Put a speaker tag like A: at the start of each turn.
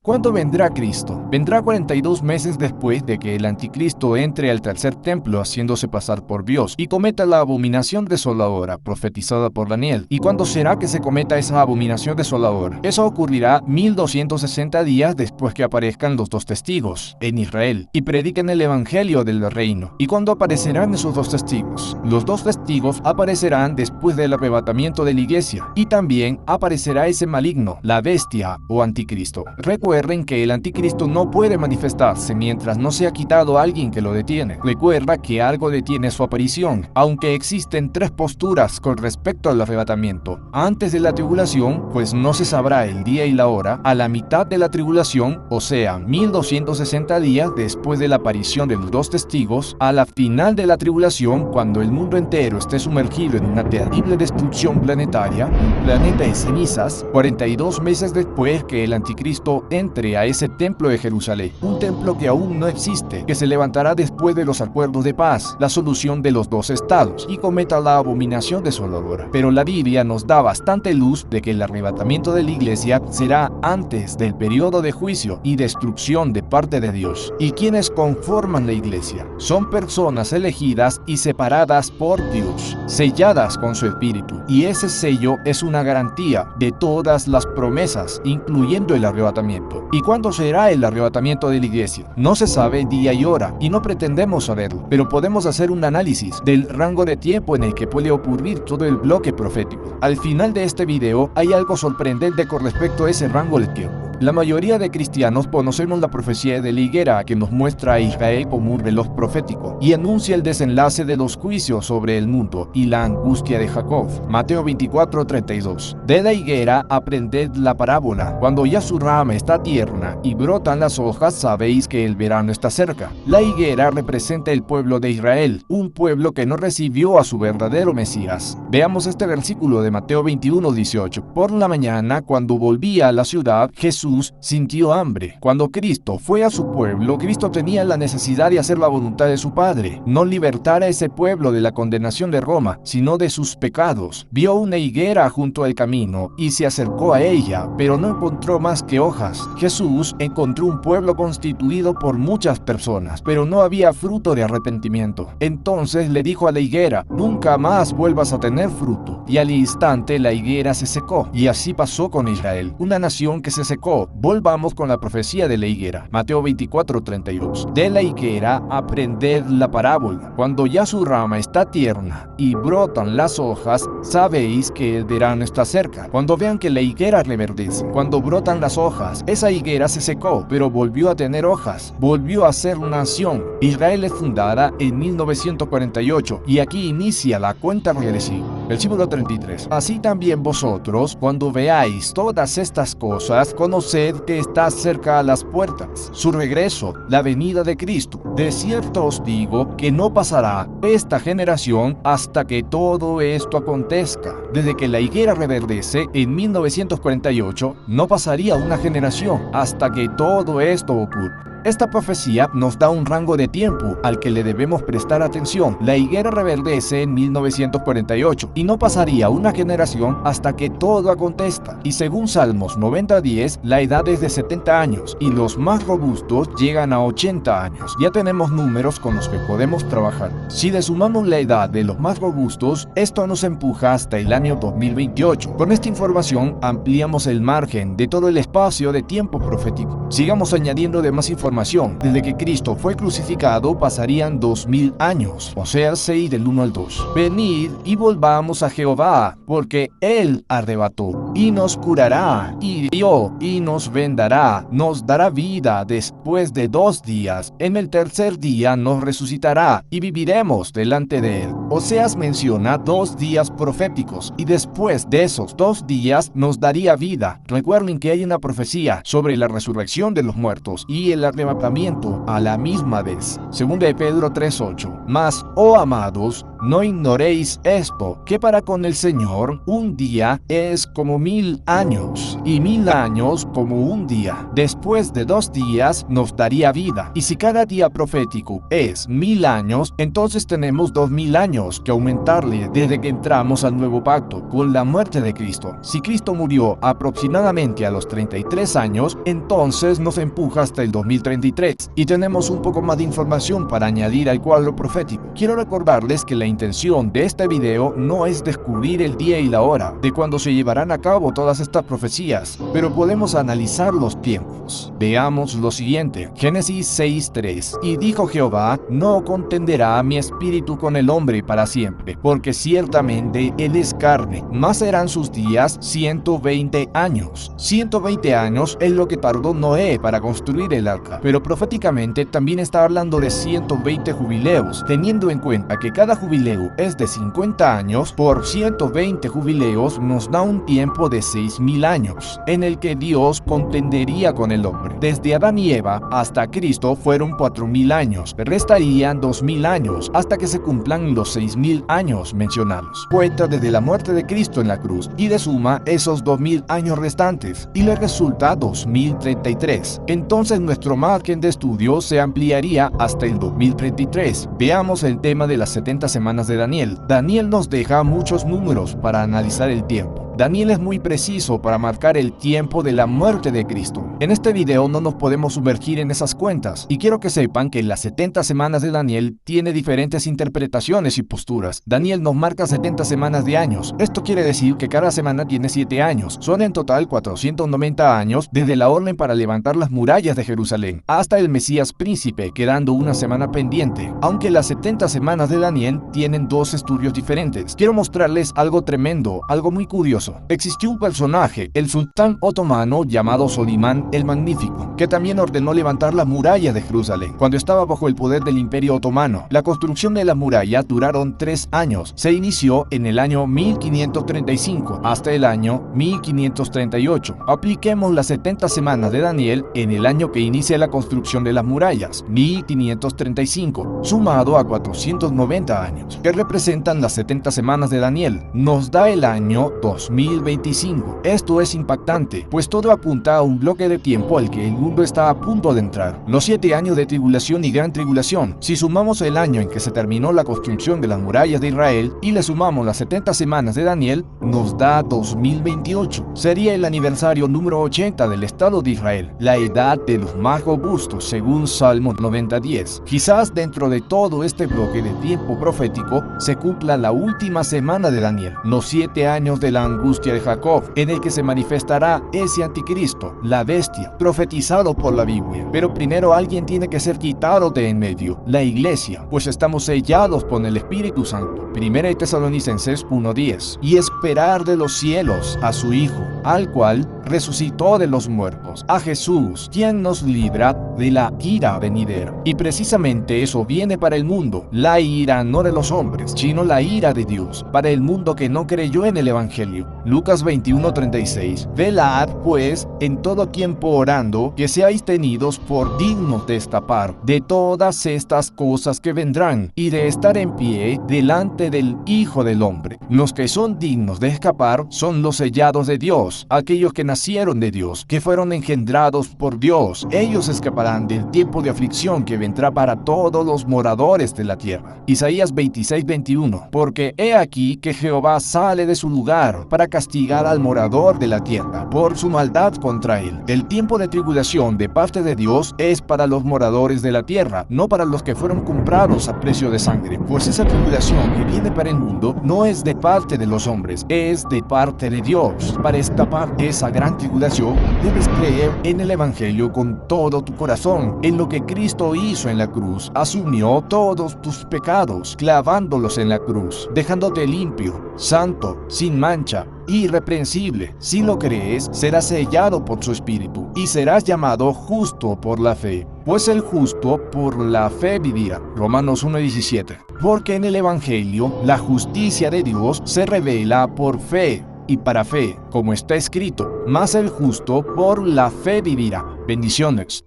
A: ¿Cuándo vendrá Cristo? Vendrá 42 meses después de que el anticristo entre al tercer templo haciéndose pasar por Dios y cometa la abominación desoladora profetizada por Daniel. ¿Y cuándo será que se cometa esa abominación desoladora? Eso ocurrirá 1260 días después que aparezcan los dos testigos en Israel y prediquen el evangelio del reino. ¿Y cuándo aparecerán esos dos testigos? Los dos testigos aparecerán después del arrebatamiento de la iglesia y también aparecerá ese maligno, la bestia o anticristo. Recuerden que el anticristo no puede manifestarse mientras no sea quitado alguien que lo detiene. Recuerda que algo detiene su aparición, aunque existen tres posturas con respecto al arrebatamiento. Antes de la tribulación, pues no se sabrá el día y la hora. A la mitad de la tribulación, o sea, 1260 días después de la aparición de los dos testigos. A la final de la tribulación, cuando el mundo entero esté sumergido en una terrible destrucción planetaria, un planeta de cenizas, 42 meses después que el anticristo entre a ese templo de Jerusalén, un templo que aún no existe, que se levantará después de los acuerdos de paz, la solución de los dos estados, y cometa la abominación desoladora. Pero la Biblia nos da bastante luz de que el arrebatamiento de la iglesia será antes del periodo de juicio y destrucción de parte de Dios. ¿Y quienes conforman la iglesia? Son personas elegidas y separadas por Dios, selladas con su espíritu, y ese sello es una garantía de todas las promesas, incluyendo el arrebatamiento. ¿Y cuándo será el arrebatamiento de la iglesia? No se sabe día y hora, y no pretendemos saberlo, pero podemos hacer un análisis del rango de tiempo en el que puede ocurrir todo el bloque profético. Al final de este video hay algo sorprendente con respecto a ese rango de tiempo. La mayoría de cristianos conocemos la profecía de la higuera que nos muestra a Israel como un reloj profético y anuncia el desenlace de los juicios sobre el mundo y la angustia de Jacob. Mateo 24:32. De la higuera aprended la parábola. Cuando ya su rama está tierna y brotan las hojas, sabéis que el verano está cerca. La higuera representa el pueblo de Israel, un pueblo que no recibió a su verdadero Mesías. Veamos este versículo de Mateo 21:18. Por la mañana, cuando volvía a la ciudad, Jesús sintió hambre. Cuando Cristo fue a su pueblo, Cristo tenía la necesidad de hacer la voluntad de su Padre, no libertar a ese pueblo de la condenación de Roma, sino de sus pecados. Vio una higuera junto al camino y se acercó a ella, pero no encontró más que hojas. Jesús encontró un pueblo constituido por muchas personas, pero no había fruto de arrepentimiento. Entonces le dijo a la higuera: nunca más vuelvas a tener fruto. Y al instante la higuera se secó. Y así pasó con Israel, una nación que se secó. Volvamos con la profecía de la higuera. Mateo 24:32. De la higuera aprended la parábola. Cuando ya su rama está tierna y brotan las hojas, sabéis que el verano está cerca. Cuando vean que la higuera reverdece, cuando brotan las hojas, esa higuera se secó, pero volvió a tener hojas, volvió a ser nación. Israel es fundada en 1948 y aquí inicia la cuenta regresiva. Versículo 33. Así también vosotros, cuando veáis todas estas cosas, conoced que está cerca a las puertas su regreso, la venida de Cristo. De cierto os digo que no pasará esta generación hasta que todo esto acontezca. Desde que la higuera reverdece en 1948, no pasaría una generación hasta que todo esto ocurra. Esta profecía nos da un rango de tiempo al que le debemos prestar atención. La higuera reverdece en 1948 y no pasaría una generación hasta que todo acontezca. Y según Salmos 90:10, la edad es de 70 años y los más robustos llegan a 80 años. Ya tenemos números con los que podemos trabajar. Si le sumamos la edad de los más robustos, esto nos empuja hasta el año 2028. Con esta información ampliamos el margen de todo el espacio de tiempo profético. Sigamos añadiendo de más información. Desde que Cristo fue crucificado pasarían 2000 años, o sea 6 del 1 al 2. Venid y volvamos a Jehová, porque Él arrebató y nos curará, y dio y nos vendará, nos dará vida después de 2 días. En el tercer día nos resucitará y viviremos delante de Él. Oseas menciona 2 días proféticos y después de esos 2 días nos daría vida. Recuerden que hay una profecía sobre la resurrección de los muertos y el arrebatamiento arrebatamiento a la misma vez. 2 de Pedro 3:8. Mas, oh amados, no ignoréis esto, que para con el Señor un día es como 1000 años, y 1000 años como un día. Después de 2 días nos daría vida. Y si cada día profético es 1000 años, entonces tenemos 2000 años que aumentarle desde que entramos al nuevo pacto, con la muerte de Cristo. Si Cristo murió aproximadamente a los 33 años, entonces nos empuja hasta el 2033. Y tenemos un poco más de información para añadir al cuadro profético. Quiero recordarles que la intención de este video no es descubrir el día y la hora de cuando se llevarán a cabo todas estas profecías, pero podemos analizar los tiempos. Veamos lo siguiente. Génesis 6:3. Y dijo Jehová: no contenderá mi espíritu con el hombre para siempre, porque ciertamente él es carne, mas serán sus días 120 años. 120 años es lo que tardó Noé para construir el arca, pero proféticamente también está hablando de 120 jubileos, teniendo en cuenta que cada jubileo es de 50 años. Por 120 jubileos nos da un tiempo de 6000 años, en el que Dios contendería con el hombre. Desde Adán y Eva hasta Cristo fueron 4000 años, restarían 2000 años hasta que se cumplan los 6000 años mencionados. Cuenta desde la muerte de Cristo en la cruz y le suma esos 2000 años restantes y le resulta 2033. Entonces nuestro margen de estudio se ampliaría hasta el 2033. Veamos el tema de las 70 semanas de Daniel. Daniel nos deja muchos números para analizar el tiempo. Daniel es muy preciso para marcar el tiempo de la muerte de Cristo. En este video no nos podemos sumergir en esas cuentas, y quiero que sepan que las 70 semanas de Daniel tiene diferentes interpretaciones y posturas. Daniel nos marca 70 semanas de años. Esto quiere decir que cada semana tiene 7 años. Son en total 490 años desde la orden para levantar las murallas de Jerusalén hasta el Mesías príncipe, quedando una semana pendiente. Aunque las 70 semanas de Daniel tienen 2 estudios diferentes. Quiero mostrarles algo tremendo, algo muy curioso. Existió un personaje, el sultán otomano llamado Solimán el Magnífico, que también ordenó levantar la muralla de Jerusalén cuando estaba bajo el poder del Imperio Otomano. La construcción de la muralla duraron 3 años. Se inició en el año 1535 hasta el año 1538. Apliquemos las 70 semanas de Daniel en el año que inicia la construcción de las murallas, 1535, sumado a 490 años, que representan las 70 semanas de Daniel. Nos da el año 2025. Esto es impactante, pues todo apunta a un bloque de tiempo al que el mundo está a punto de entrar. Los 7 años de tribulación y gran tribulación. Si sumamos el año en que se terminó la construcción de las murallas de Israel y le sumamos las 70 semanas de Daniel, nos da 2028. Sería el aniversario número 80 del Estado de Israel, la edad de los más robustos, según Salmo 90:10. Quizás dentro de todo este bloque de tiempo profético se cumpla la última semana de Daniel, los 7 años de la angustia de Jacob, en el que se manifestará ese anticristo, la bestia, profetizado por la Biblia. Pero primero alguien tiene que ser quitado de en medio, la iglesia, pues estamos sellados por el Espíritu Santo. 1 Tesalonicenses 1:10. Y esperar de los cielos a su Hijo, al cual resucitó de los muertos, a Jesús, quien nos libra de la ira venidera. Y precisamente eso viene para el mundo, la ira no de los hombres, sino la ira de Dios, para el mundo que no creyó en el Evangelio. Lucas 21:36. Velad pues en todo tiempo orando, que seáis tenidos por dignos de escapar de todas estas cosas que vendrán, y de estar en pie delante del Hijo del Hombre. Los que son dignos de escapar son los sellados de Dios, aquellos que nacieron de Dios, que fueron engendrados por Dios. Ellos escaparán del tiempo de aflicción que vendrá para todos los moradores de la tierra. Isaías 26:21. Porque he aquí que Jehová sale de su lugar para castigar al morador de la tierra por su maldad contra él. El tiempo de tribulación de parte de Dios es para los moradores de la tierra, no para los que fueron comprados a precio de sangre, pues esa tribulación que viene para el mundo no es de parte de los hombres, es de parte de Dios. Para escapar esa gran tribulación, debes creer en el Evangelio con todo tu corazón, en lo que Cristo hizo en la cruz. Asumió todos tus pecados, clavándolos en la cruz, dejándote limpio, santo, sin mancha, irreprensible. Si lo crees, serás sellado por su Espíritu y serás llamado justo por la fe, pues el justo por la fe vivirá. Romanos 1:17. Porque en el Evangelio la justicia de Dios se revela por fe y para fe, como está escrito, mas el justo por la fe vivirá. Bendiciones.